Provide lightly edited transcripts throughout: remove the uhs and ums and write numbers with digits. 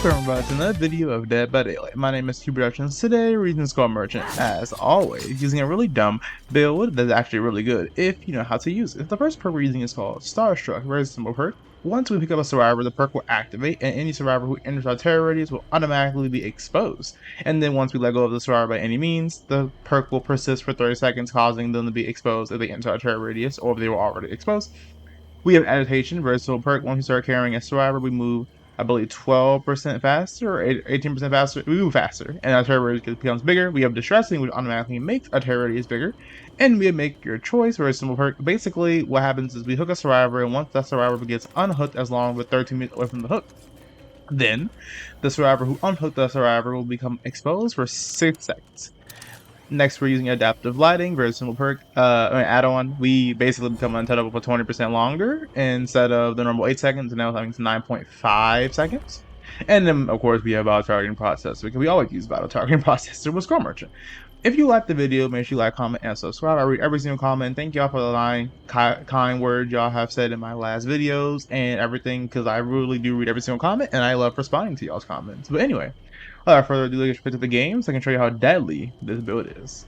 Welcome everybody to another video of Dead by Daylight. My name is Cubeproductions. Today we're using Skull Merchant as always, using a really dumb build that's actually really good if you know how to use it. The first perk we're using is called Starstruck, very simple perk. Once we pick up a survivor, the perk will activate, and any survivor who enters our terror radius will automatically be exposed. And then once we let go of the survivor by any means, the perk will persist for 30 seconds, causing them to be exposed if they enter our terror radius or if they were already exposed. We have Agitation, very simple perk. Once we start carrying a survivor, we move, I believe, 12% faster or 18% faster. We move faster, and our terror radius becomes bigger. We have Distressing, which automatically makes our terror radius bigger. And we have Make Your Choice, very simple perk. Basically, what happens is we hook a survivor, and once that survivor gets unhooked as long as 13 meters away from the hook, then the survivor who unhooked the survivor will become exposed for 6 seconds. Next, we're using Adaptive Lighting, very simple perk, add-on. We basically become untouchable for 20% longer instead of the normal 8 seconds, and now it's 9.5 seconds. And then, of course, we have Auto Targeting Processor, because we always use Auto Targeting Processor with Skull Merchant. If you liked the video, make sure you like, comment, and subscribe. I read every single comment. Thank y'all for the kind words y'all have said in my last videos and everything, because I really do read every single comment, and I love responding to y'all's comments. But anyway, without further ado, let's get to the game so I can show you how deadly this build is.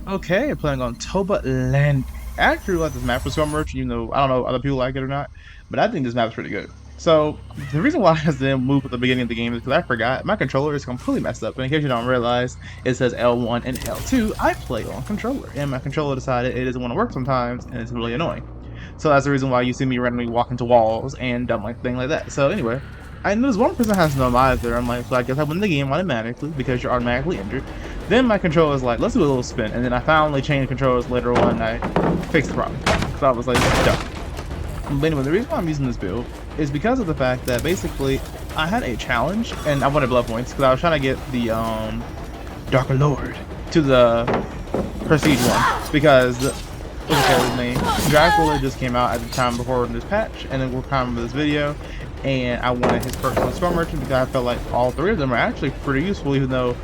Okay, playing on Toba Land. I actually like this map for Skull Merchant, even though I don't know if other people like it or not, but I think this map is pretty good. So, the reason why I didn't move at the beginning of the game is because I forgot my controller is completely messed up. And in case you don't realize, it says L1 and L2. I play on controller, and my controller decided it doesn't want to work sometimes, and it's really annoying. So that's the reason why you see me randomly walk into walls and dumb like thing like that. So anyway, I noticed one person has no either. I'm like, so I guess I win the game automatically because you're automatically injured. Then my controller was like, let's do a little spin, and then I finally changed controllers later on and I fixed the problem. So I was like, dumb. But anyway, the reason why I'm using this build is because of the fact that basically I had a challenge and I wanted blood points because I was trying to get the Dark Lord to the Prestige one because what's his name? Dracula just came out at the time before this patch and then we're time for this video, and I wanted his perks on Skull Merchant because I felt like all three of them are actually pretty useful, even though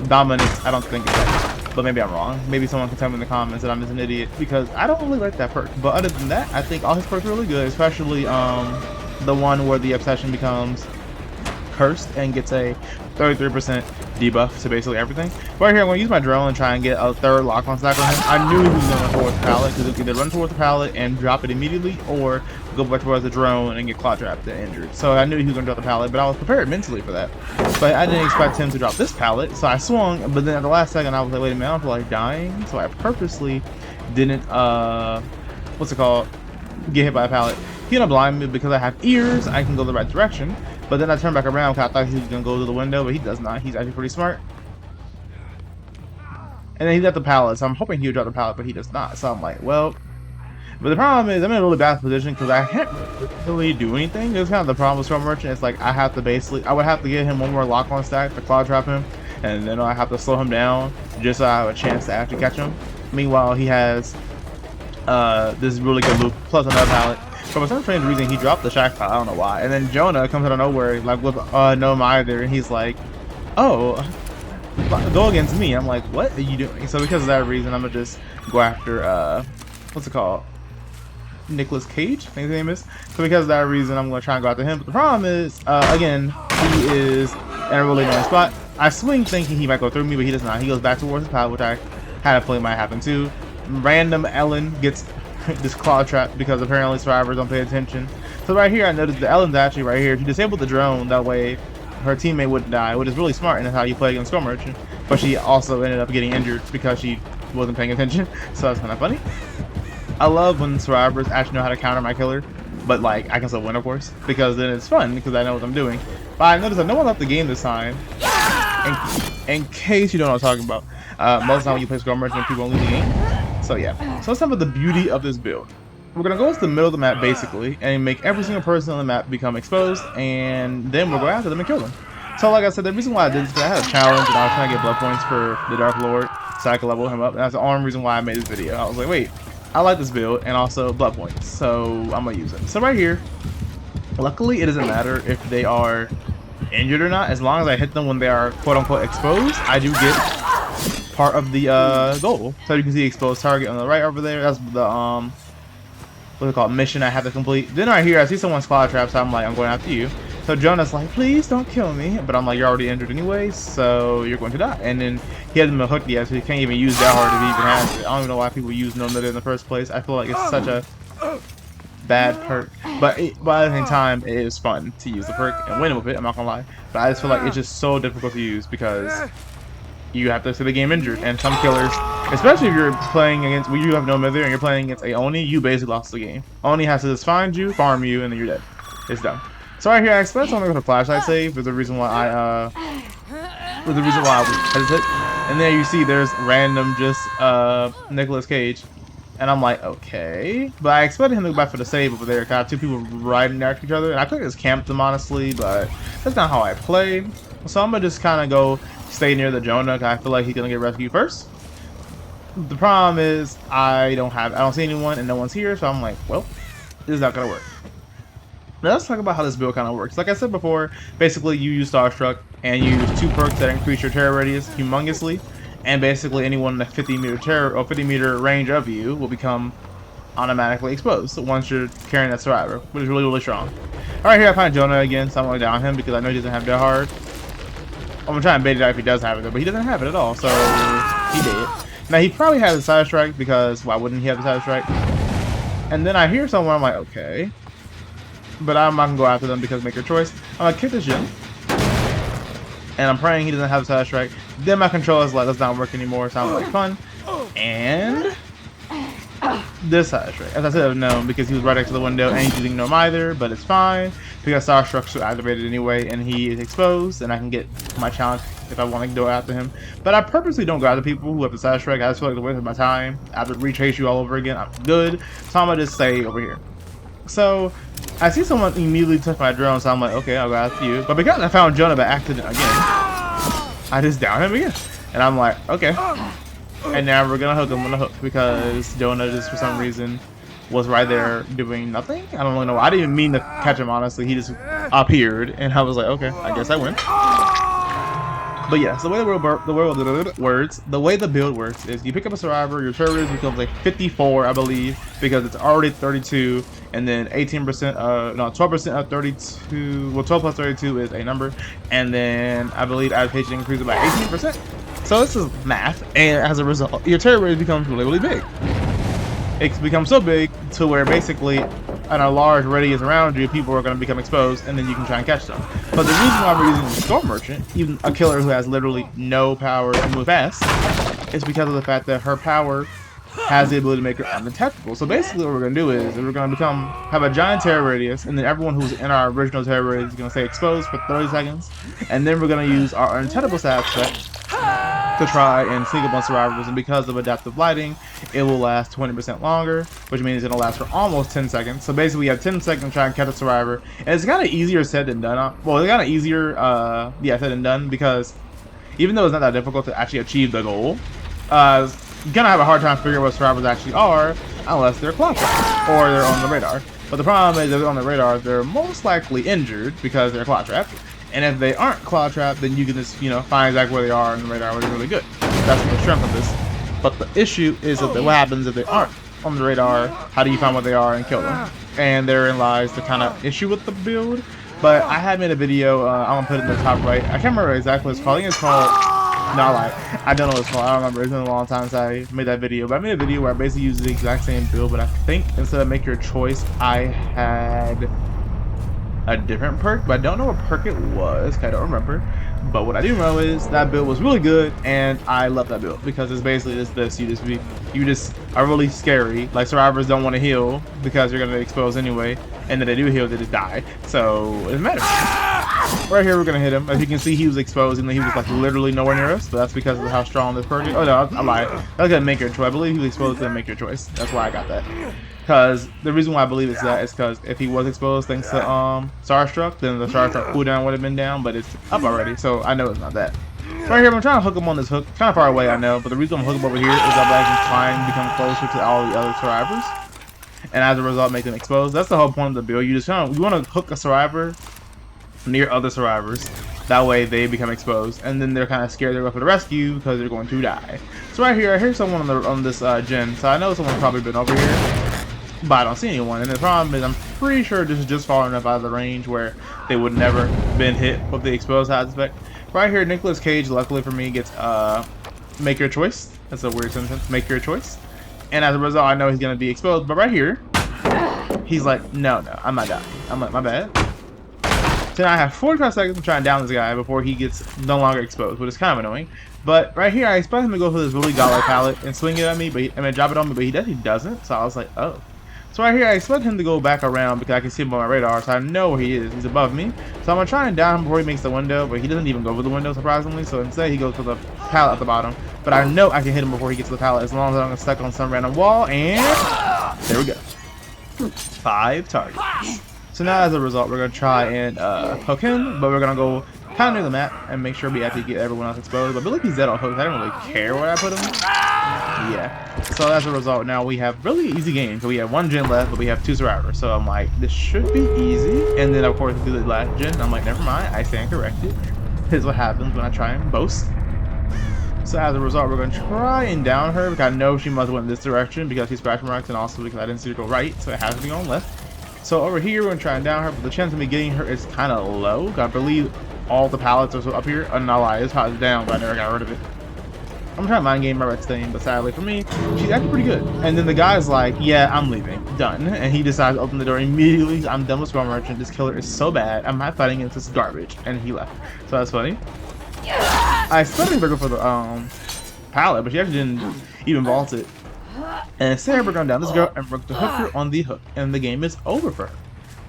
Dominance I don't think it's that. But maybe I'm wrong. Maybe someone can tell me in the comments that I'm just an idiot because I don't really like that perk. But other than that, I think all his perks are really good, especially the one where the obsession becomes cursed and gets a 33% debuff to basically everything. Right here, I'm going to use my drone and try and get a third lock-on stack on him. I knew he was going to run towards the pallet because he could either run towards the pallet and drop it immediately or go back towards the drone and get claw trapped and injured. So I knew he was going to drop the pallet, but I was prepared mentally for that. But I didn't expect him to drop this pallet, so I swung, but then at the last second I was like, wait a minute, I don't feel like dying. So I purposely didn't, get hit by a pallet. He ended up blinding me because I have ears, I can go the right direction. But then I turned back around because I thought he was going to go to the window, but he does not. He's actually pretty smart. And then he's at the pallet, so I'm hoping he would drop the pallet, but he does not. So I'm like, well. But the problem is I'm in a really bad position because I can't really do anything. It's kind of the problem with Skull Merchant. It's like I would have to get him one more lock-on stack to claw trap him, and then I have to slow him down just so I have a chance to actually catch him. Meanwhile, he has this really good loop plus another pallet. For some strange reason, he dropped the shack pallet. I don't know why. And then Jonah comes out of nowhere, like with no either, and he's like, "Oh, go against me." I'm like, "What are you doing?" So because of that reason, I'm gonna just go after what's it called? Nicolas Cage, I think his name is. So because of that reason, I'm going to try and go after him. But the problem is, again, he is in a really annoying spot. I swing thinking he might go through me, but he does not. He goes back towards the pallet, which I had a feeling might happen too. Random Ellen gets this claw trap because apparently survivors don't pay attention. So right here, I noticed the Ellen's actually right here. She disabled the drone, that way her teammate wouldn't die, which is really smart, and that's how you play against Skull Merchant. But she also ended up getting injured because she wasn't paying attention, so that's kind of funny. I love when survivors actually know how to counter my killer, but like I can still win, of course, because then it's fun because I know what I'm doing. But I noticed that no one left the game this time. In case you don't know what I'm talking about, most of the time when you play Skull Merchant, people don't lose the game. So yeah, so let's talk about the beauty of this build. We're gonna go to the middle of the map basically and make every single person on the map become exposed, and then we'll go after them and kill them. So like I said, the reason why I did this is because I had a challenge and I was trying to get blood points for the Dark Lord so I could level him up. And that's the only reason why I made this video. I was like, wait, I like this build and also blood points, so I'm gonna use it. So right here, luckily it doesn't matter if they are injured or not, as long as I hit them when they are quote unquote exposed. I do get part of the goal. So you can see exposed target on the right over there. That's the what's it called, mission I have to complete. Then right here I see someone's claw trap, so I'm like, I'm going after you. So So Jonah's like, please don't kill me. But I'm like, you're already injured anyway, so you're going to die. And then he hasn't been hooked yet, so he can't even use that hard if he even has it. I don't even know why people use no mitter in the first place. I feel like it's such a bad perk. But at the same time, it is fun to use the perk and win with it, I'm not gonna lie. But I just feel like it's just so difficult to use because you have to see the game injured. And some killers, especially if you're playing against, when you have no mither and you're playing against a Oni, you basically lost the game. Oni has to just find you, farm you, and then you're dead. It's done. So right here, I expect someone to go to flashlight save. There's a reason why I was hesitant. And there you see there's random just Nicolas Cage. And I'm like, okay. But I expected him to go back for the save over there. 'Cause I have two people riding next to each other. And I could have just camped them honestly, but that's not how I play. So I'm gonna just kinda go stay near the Jonah, 'cause I feel like he's gonna get rescued first. The problem is I don't see anyone and no one's here, so I'm like, well, this is not gonna work. Now let's talk about how this build kind of works. Like I said before, basically you use Starstruck and you use 2 perks that increase your terror radius humongously, and basically anyone in the 50-meter range of you will become automatically exposed once you're carrying that survivor, which is really, really strong. Alright, here I find Jonah again, so I'm going to down him because I know he doesn't have that hard. I'm going to try and bait it out if he does have it though, but he doesn't have it at all, so he did. Now he probably has a side strike because why wouldn't he have a side strike? And then I hear someone, I'm like, okay. But I'm not gonna go after them because make your choice. I'm gonna kick this gym. And I'm praying he doesn't have a side strike. Then my controller's like, that's not work anymore. Sounds like fun. And this side strike. As I said, no, because he was right next to the window and he didn't know him either, but it's fine. Because Starstruck's activated anyway and he is exposed and I can get my challenge if I want to go after him. But I purposely don't go after people who have the side strike. I just feel like the waste of my time. I have to retrace you all over again. I'm good. So I'm gonna just stay over here. So I see someone immediately touch my drone, so I'm like, okay, I'll go after you. But because I found Jonah by accident again, I just down him again. And I'm like, okay. And now we're gonna hook him on the hook because Jonah just for some reason was right there doing nothing. I don't really know. I didn't even mean to catch him, honestly. He just appeared and I was like, okay, I guess I win. But yes, the way the build works is you pick up a survivor, your terror radius becomes like 54, I believe, because it's already 32, and then 18%, 12% of 32, well 12 plus 32 is a number, and then I believe adaptation increases by 18%. So this is math, and as a result, your terror radius becomes really, really big. It becomes so big to where basically on a large radius around you, people are going to become exposed, and then you can try and catch them. But the reason why we're using the Storm Merchant, even a killer who has literally no power to move fast, is because of the fact that her power has the ability to make her undetectable. So basically what we're going to do is we're going to have a giant terror radius, and then everyone who's in our original terror radius is going to stay exposed for 30 seconds, and then we're going to use our undetectable stat set to try and sneak up on survivors, and because of adaptive lighting, it will last 20% longer, which means it'll last for almost 10 seconds. So basically, you have 10 seconds to try and catch a survivor, and it's kind of easier said than done. Well, it's kind of easier, said than done, because even though it's not that difficult to actually achieve the goal, you're gonna have a hard time figuring what survivors actually are, unless they're claw trapped or they're on the radar. But the problem is, if they're on the radar, they're most likely injured because they're claw trapped. And if they aren't claw trapped, then you can just, find exactly where they are on the radar, which is really good. That's the strength of this. But the issue is that what happens if they aren't on the radar? How do you find what they are and kill them? And therein lies the kind of issue with the build. But I had made a video, I'm gonna put it in the top right. I can't remember exactly what it's called. I think it's called, I don't know what it's called. I don't remember. It's been a long time since I made that video. But I made a video where I basically used the exact same build, but I think instead of make your choice, I had a different perk, but I don't know what perk it was. I don't remember. But what I do know is that build was really good, and I love that build because it's basically just this: you just are really scary. Like survivors don't want to heal because you're gonna expose anyway, and then they do heal, they just die. So it doesn't matter. Right here, we're gonna hit him. As you can see, he was exposed, and he was like literally nowhere near us. But that's because of how strong this perk is. Oh no, I lied. That's gonna make your choice. I believe he was exposed to make your choice. That's why I got that. Because the reason why I believe it's that is because if he was exposed thanks to Starstruck, then the Starstruck cooldown would have been down, but it's up already, so I know it's not that. Right here, I'm trying to hook him on this hook. Kind of far away, I know, but the reason I'm hooking him over here is I'm actually trying to become closer to all the other survivors, and as a result, make them exposed. That's the whole point of the build. You want to hook a survivor near other survivors. That way, they become exposed, and then they're kind of scared they're going for the rescue because they're going to die. So right here, I hear someone on this gen, so I know someone's probably been over here. but I don't see anyone. And the problem is, I'm pretty sure this is just far enough out of the range where they would never been hit with the exposed aspect. Right here, Nicolas Cage, luckily for me, gets make your choice. That's a weird sentence. Make your choice. And as a result, I know he's gonna be exposed. But right here, he's like, no, I'm not dying. I'm like, my bad. So now I have 45 seconds to try and down this guy before he gets no longer exposed, which is kind of annoying. But right here, I expect him to go for this really godlike pallet and swing it at me, but drop it on me, but he doesn't. So I was like, oh. So right here, I expect him to go back around because I can see him on my radar, so I know where he is. He's above me. So I'm gonna try and down him before he makes the window, but he doesn't even go for the window, surprisingly. So instead, he goes for the pallet at the bottom. But I know I can hit him before he gets to the pallet as long as I'm stuck on some random wall. And there we go. 5 targets. So now as a result, we're going to try and hook him, but we're going to go kind of near the map and make sure we actually get everyone else exposed. But I believe he's dead on hook. I don't really care where I put him. Yeah. So as a result, now we have really easy games. So we have 1 gen left, but we have 2 survivors. So I'm like, this should be easy. And then of course, we do the last gen. I'm like, never mind. I stand corrected. Here's what happens when I try and boast. So as a result, we're going to try and down her because I know she must went in this direction because she's scratch marks and also because I didn't see her go right. So it has to be on left. So over here, we're going to try and down her, but the chance of me getting her is kind of low. I believe all the pallets are up here. Oh, no lie, this pallet's down, but I never got rid of it. I'm trying to mind game my red stain, but sadly for me, she's actually pretty good. And then the guy's like, yeah, I'm leaving. Done. And he decides to open the door immediately. I'm done with Scrum Merchant. This killer is so bad. I'm not fighting against this garbage. And he left. So that's funny. I started to go for the pallet, but she actually didn't even vault it. And instead, we're going down this girl and we're going to hook her on the hook, and the game is over for her.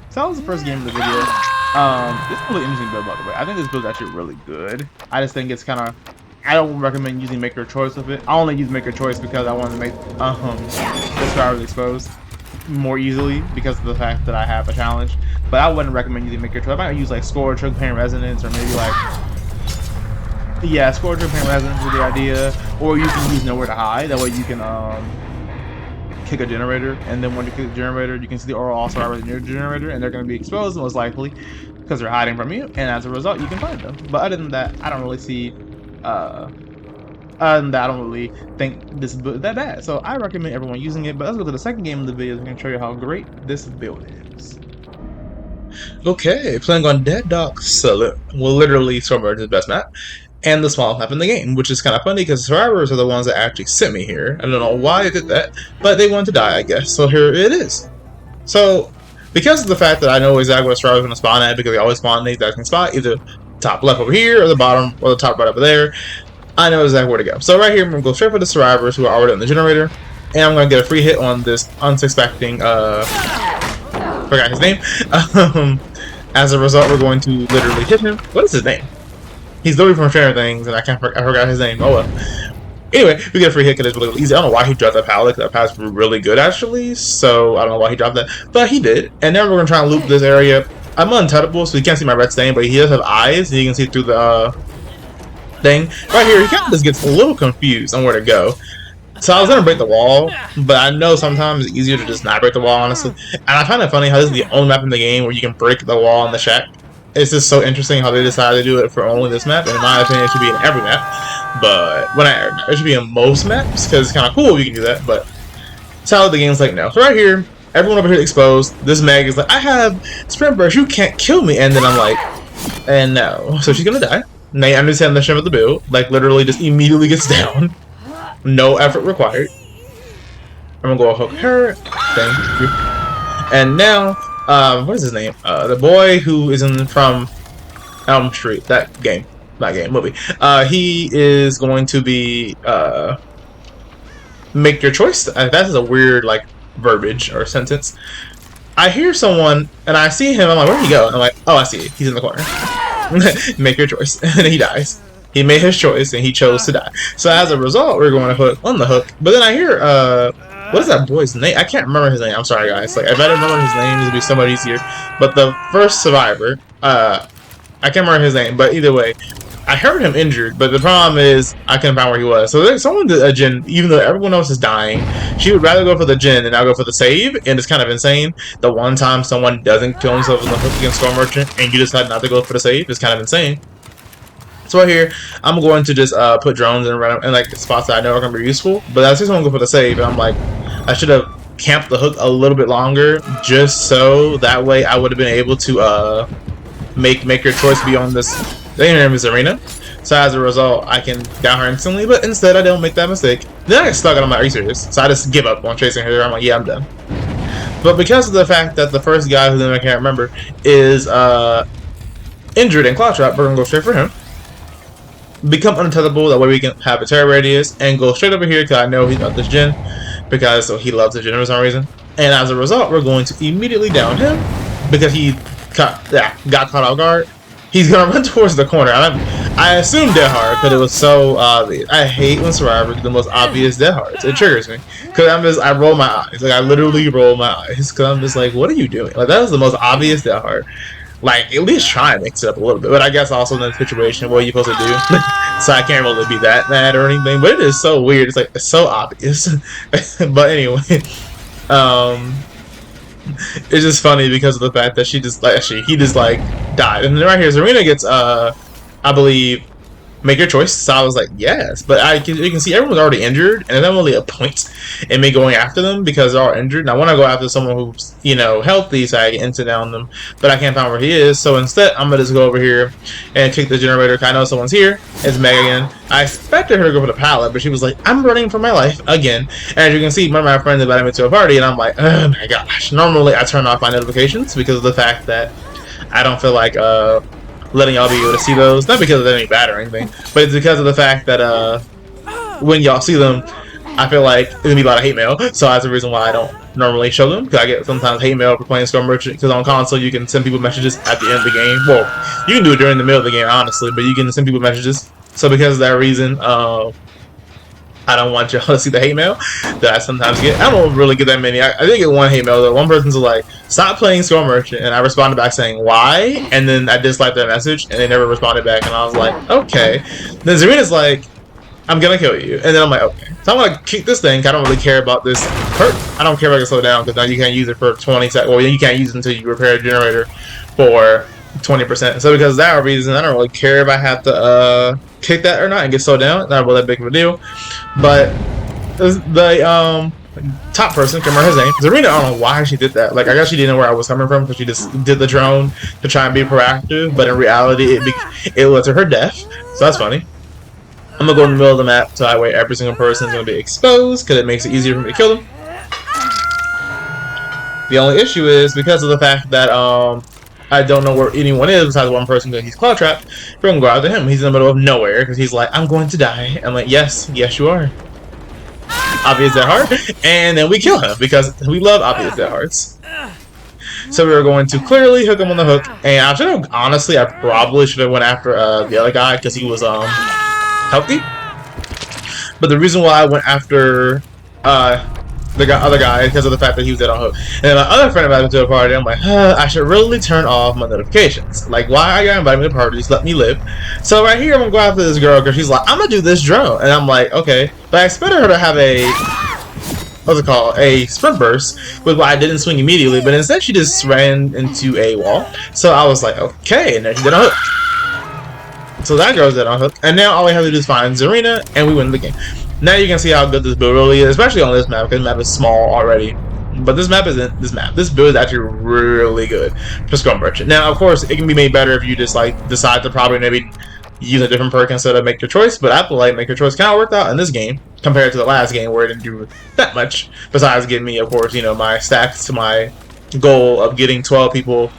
So that was the first game of the video. This is a really interesting build, by the way. I think this build is actually really good. I just think it's kind of, I don't recommend using Make Your Choice with it. I only use Make Your Choice because I want to make the survivors exposed more easily because of the fact that I have a challenge. But I wouldn't recommend using Make Your Choice. I might use like Score, Trigger Pain Resonance, or maybe like, yeah, Score, Trigger Pain Resonance is the idea. Or you can use Nowhere to Hide. That way you can kick a generator, and then when you kick the generator, you can see the all survivors in your generator, and they're going to be exposed most likely because they're hiding from you, and as a result, you can find them. But other than that, I don't really see. Other than that, I don't really think this build is that bad. So I recommend everyone using it. But let's go to the second game of the video. I'm going to show you how great this build is. Okay, playing on Dead Dog Saloon. Well, literally, Stormberg is the best map. And the smallest map in the game, which is kind of funny because survivors are the ones that actually sent me here. I don't know why they did that, but they wanted to die, I guess. So here it is. So, because of the fact that I know exactly where survivors are going to spawn at, because they always spawn in the exact same spot, either top left over here, or the bottom, or the top right over there, I know exactly where to go. So right here, I'm going to go straight for the survivors who are already on the generator, and I'm going to get a free hit on this unsuspecting, forgot his name. As a result, we're going to literally hit him. What is his name? He's literally from Stranger Things, and I forgot his name. Oh well. Anyway, we get a free hit because it's really easy. I don't know why he dropped that pallet, because that pallet's really good, actually. So, I don't know why he dropped that. But he did. And then we're going to try and loop this area. I'm untouchable, so you can't see my red stain, but he does have eyes, and you can see through the thing. Right here, he kind of just gets a little confused on where to go. So I was going to break the wall, but I know sometimes it's easier to just not break the wall, honestly. And I find it funny how this is the only map in the game where you can break the wall in the shack. It's just so interesting how they decided to do it for only this map, and in my opinion, it should be in every map. But it should be in most maps because it's kind of cool if you can do that. But it's how the game's like no. So right here, everyone over here is exposed. This Meg is like, I have sprint burst, you can't kill me, and then I'm like, and no. So she's gonna die. Now you understand the shim of the build, like literally just immediately gets down, no effort required. I'm gonna go hook her. Thank you. And now. What is his name? The boy who is from Elm Street. That game. Not game, movie. He is going to be, make your choice. That is a weird, like, verbiage or sentence. I hear someone, and I see him, I'm like, where'd he go? And I'm like, oh, I see it. He's in the corner. Make your choice. And he dies. He made his choice, and he chose to die. So as a result, we're going to hook on the hook. But then I hear, what is that boy's name? I can't remember his name. I'm sorry, guys. Like, if I didn't remember his name, this would be so much easier. But the first survivor, I can't remember his name. But either way, I heard him injured. But the problem is, I couldn't find where he was. So there's someone did a gen, even though everyone else is dying, she would rather go for the gen and I'll go for the save. And it's kind of insane. The one time someone doesn't kill himself in the hook against Storm Merchant and you decide not to go for the save is kind of insane. So right here, I'm going to just put drones in like spots that I know are going to be useful. But I just want to go for the save, and I'm like, I should have camp the hook a little bit longer, just so that way I would have been able to make your choice be on this. Her name is Arena. So as a result, I can down her instantly, but instead I don't make that mistake. Then I get stuck and I'm like, are you serious? So I just give up on chasing her. I'm like, yeah, I'm done. But because of the fact that the first guy, whose name I can't remember, is injured in Clawtrap, we're gonna go straight for him. Become untouchable, that way we can have a terror radius, and go straight over here because I know he's got this gen, because so he loves the gen for some reason. And as a result, we're going to immediately down him because he got caught off guard. He's gonna run towards the corner. I assume dead hard because it was so obvious. I hate when Survivor is the most obvious dead hards. It triggers me because I roll my eyes. Like I literally roll my eyes because I'm just like, what are you doing? Like that was the most obvious dead hard. Like at least try and mix it up a little bit. But I guess also in that situation, what are you supposed to do? So I can't really be that mad or anything. But it is so weird. It's like it's so obvious. But anyway, it's just funny because of the fact that he just like died. And then right here, Zarina gets I believe make your choice. So I was like, yes, but you can see everyone's already injured, and there's only a point in me going after them because they're all injured. And I want to go after someone who's healthy, so I can instant down them, but I can't find where he is. So instead, I'm gonna just go over here and kick the generator. Cause I know someone's here. It's Meg again. I expected her to go for the pallet, but she was like, I'm running for my life again. And as you can see, one of my friends invited me to a party, and I'm like, oh my gosh. Normally, I turn off my notifications because of the fact that I don't feel like letting y'all be able to see those. Not because of any bad or anything, but it's because of the fact that when y'all see them, I feel like there's gonna be a lot of hate mail. So that's the reason why I don't normally show them, because I get sometimes hate mail for playing Storm Merchant, because on console you can send people messages at the end of the game. Well, you can do it during the middle of the game, honestly, but you can send people messages. So because of that reason, I don't want y'all to see the hate mail that I sometimes get. I don't really get that many. I did get one hate mail though. One person's like, stop playing Storm Merchant, and I responded back saying, why? And then I disliked their message, and they never responded back, and I was like, okay. Then Zarina's like, I'm gonna kill you. And then I'm like, okay. So I'm gonna kick this thing, I don't really care about this hurt. I don't care if I can slow down, because now you can't use it for 20 seconds. Well, you can't use it until you repair a generator for 20%. So because of that reason, I don't really care if I have to kick that or not and get slowed down. Not really that big of a deal. But the top person, can't remember his name, Zarina, I don't know why she did that. Like, I guess she didn't know where I was coming from, because she just did the drone to try and be proactive, but in reality, it led to her death. So that's funny. I'm gonna go in the middle of the map, so that way every single person is gonna be exposed, because it makes it easier for me to kill them. The only issue is, because of the fact that I don't know where anyone is besides one person because he's cloud trapped, we're gonna go after him. He's in the middle of nowhere because he's like, I'm going to die. I'm like, yes, you are. Obvious dead heart. And then we kill him because we love obvious dead hearts. So we were going to clearly hook him on the hook. And I should have, honestly, I probably should have went after the other guy because he was healthy. But the reason why I went after the other guy because of the fact that he was dead on hook. And then my other friend invited me to a party. I'm like, I should really turn off my notifications. Like, why I got invited me to parties? Let me live. So right here, I'm gonna go after this girl because she's like, I'm gonna do this drone, and I'm like, okay. But I expected her to have a what's it called? A sprint burst, with why I didn't swing immediately. But instead, she just ran into a wall. So I was like, okay, and then she did on hook. So that girl's dead on hook, and now all we have to do is find Zarina, and we win the game. Now you can see how good this build really is, especially on this map, because this map is small already. But this map isn't this map. This build is actually really good for Storm Merchant. Now, of course, it can be made better if you just like decide to probably maybe use a different perk instead of make your choice. But I feel like make your choice kind of worked out in this game compared to the last game where it didn't do that much. Besides giving me, of course, my stacks to my goal of getting 12 people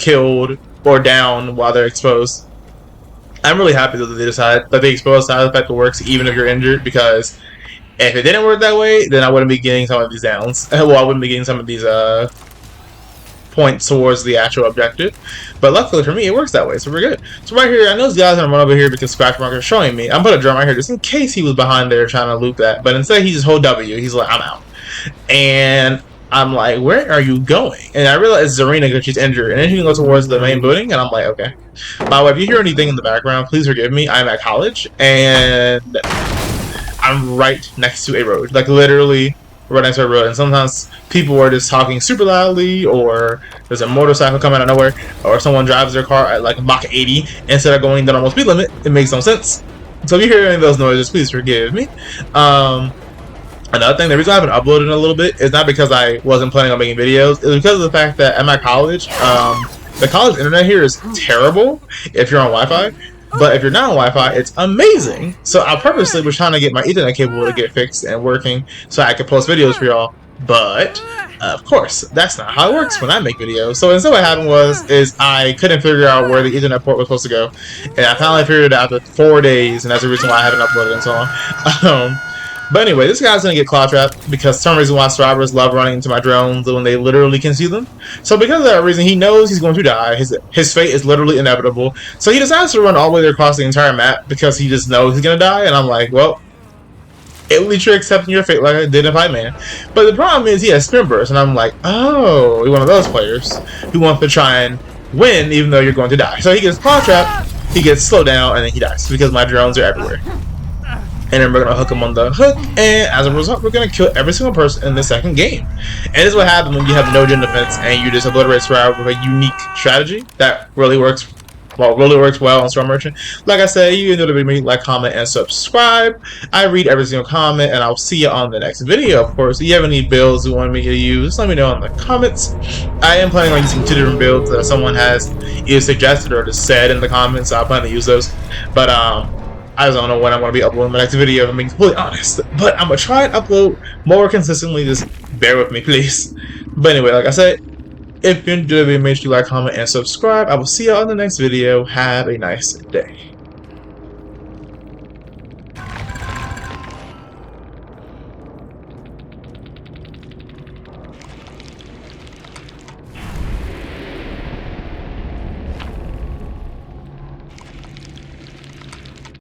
killed or down while they're exposed. I'm really happy that they decided that the exposed side effect works even if you're injured, because if it didn't work that way, then I wouldn't be getting some of these downs. Well, I wouldn't be getting some of these points towards the actual objective. But luckily for me, it works that way, so we're good. So right here, I know these guys are gonna run over here because Scratch Marker is showing me. I'm gonna put a drum right here just in case he was behind there trying to loop that. But instead, he just hold W. He's like, I'm out. And I'm like, where are you going? And I realize it's Zarina because she's injured. And then she can go towards the main building, and I'm like, okay. By the way, if you hear anything in the background, please forgive me. I'm at college, and I'm right next to a road. Like, literally right next to a road. And sometimes people are just talking super loudly, or there's a motorcycle coming out of nowhere, or someone drives their car at like Mach 80 instead of going the normal speed limit. It makes no sense. So if you hear any of those noises, please forgive me. Another thing, the reason I haven't uploaded in a little bit is not because I wasn't planning on making videos. It's because of the fact that at my college, the college internet here is terrible if you're on Wi-Fi. But if you're not on Wi-Fi, it's amazing. So I purposely was trying to get my Ethernet cable to get fixed and working so I could post videos for y'all. But of course, that's not how it works when I make videos. So instead, what happened is I couldn't figure out where the Ethernet port was supposed to go, and I finally figured it out after 4 days, and that's the reason why I haven't uploaded in so long. But anyway, this guy's gonna get claw trapped because some reason why survivors love running into my drones when they literally can see them. So because of that reason, he knows he's going to die. His fate is literally inevitable. So he decides to run all the way across the entire map because he just knows he's gonna die. And I'm like, well, at least you're accepting your fate like I did in Fight-Man. But the problem is he has spin burst, and I'm like, oh, you're one of those players who wants to try and win even though you're going to die. So he gets claw trapped, he gets slowed down, and then he dies because my drones are everywhere. And then we're going to hook him on the hook, and as a result, we're going to kill every single person in the second game. And this is what happens when you have no gen defense and you just obliterate survivor with a unique strategy that really works. Well, really works well on Storm Merchant. Like I said, you can do the video, like, comment, and subscribe. I read every single comment, and I'll see you on the next video. Of course, if you have any builds you want me to use, let me know in the comments. I am planning on using 2 different builds that someone has either suggested or just said in the comments, so I plan to use those. But I just don't know when I'm going to be uploading my next video, if I'm being completely honest. But I'm going to try and upload more consistently. Just bear with me, please. But anyway, like I said, if you enjoyed the video, make sure you like, comment, and subscribe. I will see you on the next video. Have a nice day.